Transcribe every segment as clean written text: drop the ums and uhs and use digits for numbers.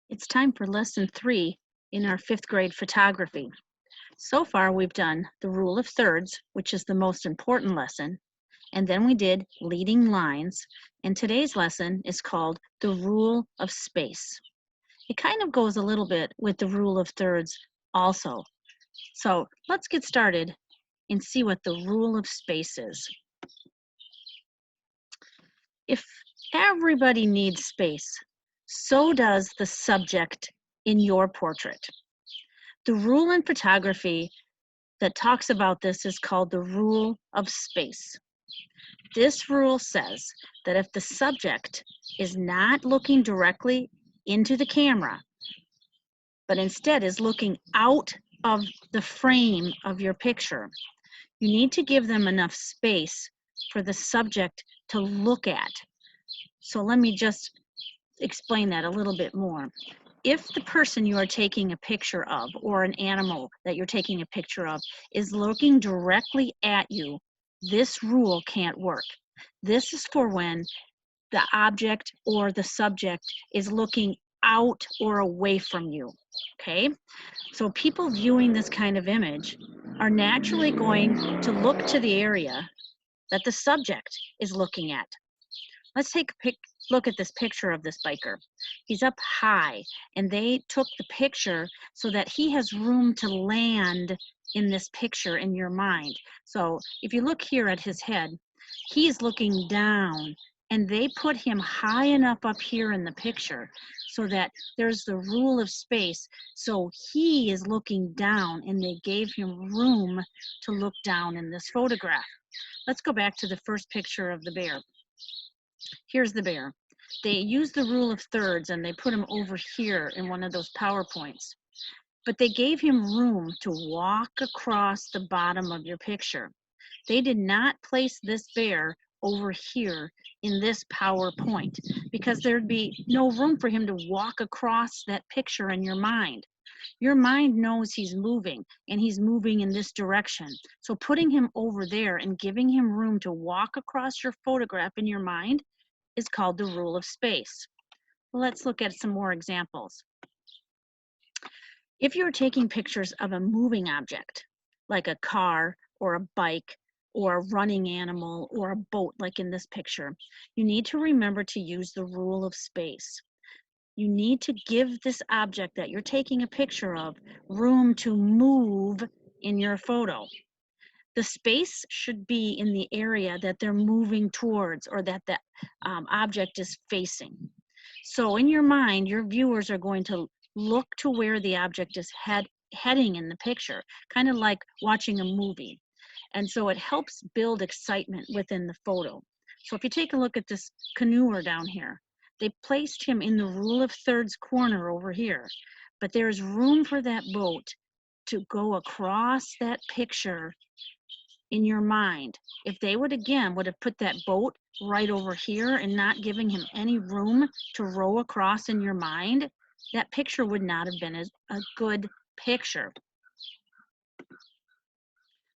It's time for lesson 3 in our 5th grade photography. So far, we've done the rule of thirds, which is the most important lesson, and then we did leading lines, and today's lesson is called the rule of space. It kind of goes a little bit with the rule of thirds also. So let's get started and see what the rule of space is. If everybody needs space, so does the subject in your portrait. The rule in photography that talks about this is called the rule of space. This rule says that if the subject is not looking directly into the camera, but instead is looking out of the frame of your picture, you need to give them enough space for the subject to look at. So let me just explain that a little bit more. If the person you are taking a picture of or an animal that you're taking a picture of is looking directly at you, this rule can't work. This is for when the object or the subject is looking out or away from you, okay? So people viewing this kind of image are naturally going to look to the area that the subject is looking at. Let's take a look at this picture of this biker. He's up high, and they took the picture so that he has room to land in this picture in your mind. So if you look here at his head, he's looking down, and they put him high enough up here in the picture so that there's the rule of space. So he is looking down, and they gave him room to look down in this photograph. Let's go back to the first picture of the bear. Here's the bear. They used the rule of thirds and they put him over here in one of those PowerPoints. But they gave him room to walk across the bottom of your picture. They did not place this bear over here in this PowerPoint because there'd be no room for him to walk across that picture in your mind. Your mind knows he's moving and he's moving in this direction. So putting him over there and giving him room to walk across your photograph in your mind is called the rule of space. Let's look at some more examples. If you're taking pictures of a moving object, like a car or a bike or a running animal or a boat, like in this picture, you need to remember to use the rule of space. You need to give this object that you're taking a picture of room to move in your photo. The space should be in the area that they're moving towards or that the object is facing. So in your mind, your viewers are going to look to where the object is heading in the picture, kind of like watching a movie. And so it helps build excitement within the photo. So if you take a look at this canoer down here, they placed him in the rule of thirds corner over here, but there's room for that boat to go across that picture in your mind. If they would have put that boat right over here and not giving him any room to row across in your mind, that picture would not have been a good picture.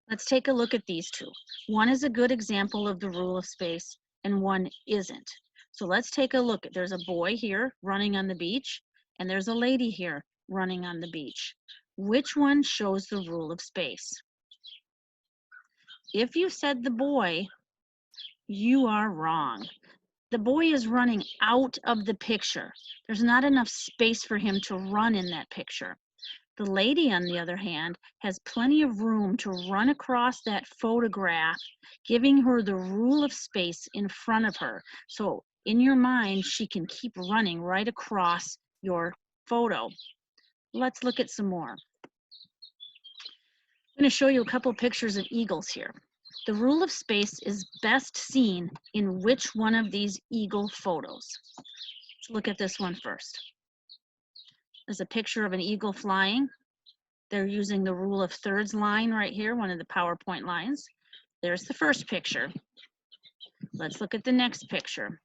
Let's take a look at these two. One is a good example of the rule of space and one isn't. So let's take a look. There's a boy here running on the beach and there's a lady here running on the beach. Which one shows the rule of space? If you said the boy, you are wrong. The boy is running out of the picture. There's not enough space for him to run in that picture. The lady, on the other hand, has plenty of room to run across that photograph, giving her the rule of space in front of her. So in your mind, she can keep running right across your photo. Let's look at some more. I'm going to show you a couple pictures of eagles here. The rule of space is best seen in which one of these eagle photos? Let's look at this one first. There's a picture of an eagle flying. They're using the rule of thirds line right here, one of the PowerPoint lines. There's the first picture. Let's look at the next picture.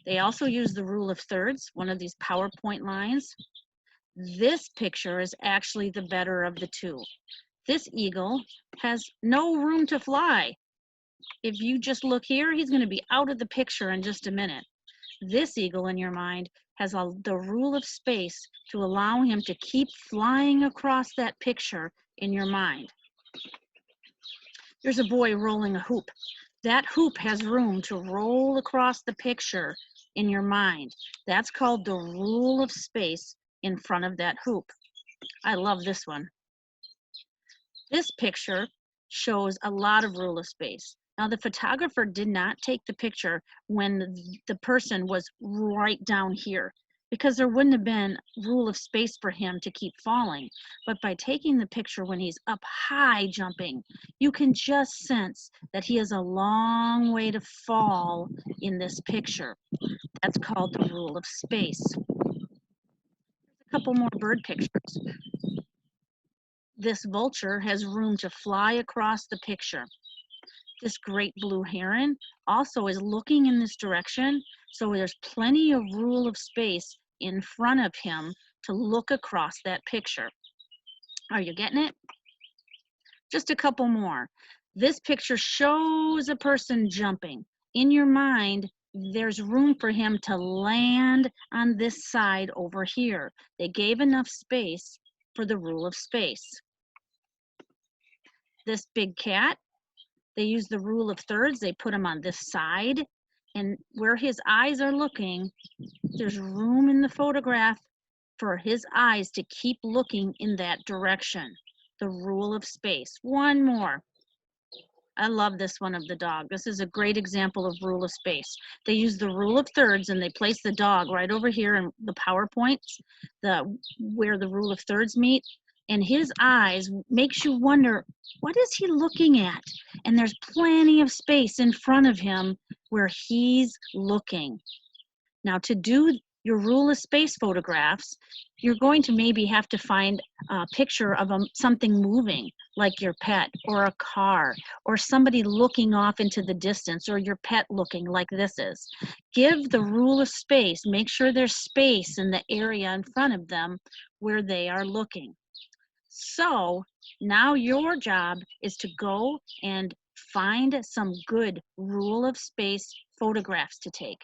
They also use the rule of thirds, one of these PowerPoint lines. This picture is actually the better of the two. This eagle has no room to fly. If you just look here, he's going to be out of the picture in just a minute. This eagle in your mind has the rule of space to allow him to keep flying across that picture in your mind. There's a boy rolling a hoop. That hoop has room to roll across the picture in your mind. That's called the rule of space in front of that hoop. I love this one. This picture shows a lot of rule of space. Now, the photographer did not take the picture when the person was right down here, because there wouldn't have been rule of space for him to keep falling. But by taking the picture when he's up high jumping, you can just sense that he has a long way to fall in this picture. That's called the rule of space. A couple more bird pictures. This vulture has room to fly across the picture. This great blue heron also is looking in this direction, so there's plenty of rule of space in front of him to look across that picture. Are you getting it? Just a couple more. This picture shows a person jumping. In your mind, there's room for him to land on this side over here. They gave enough space for the rule of space. This big cat, they use the rule of thirds. They put him on this side, and where his eyes are looking, there's room in the photograph for his eyes to keep looking in that direction. The rule of space. One more. I love this one of the dog. This is a great example of rule of space. They use the rule of thirds, and they place the dog right over here in the PowerPoints, where the rule of thirds meet. And his eyes makes you wonder, what is he looking at? And there's plenty of space in front of him where he's looking. Now, to do your rule of space photographs, you're going to maybe have to find a picture of something moving, like your pet or a car or somebody looking off into the distance, or your pet looking like this is. Give the rule of space, make sure there's space in the area in front of them where they are looking. So now your job is to go and find some good rule of space photographs to take.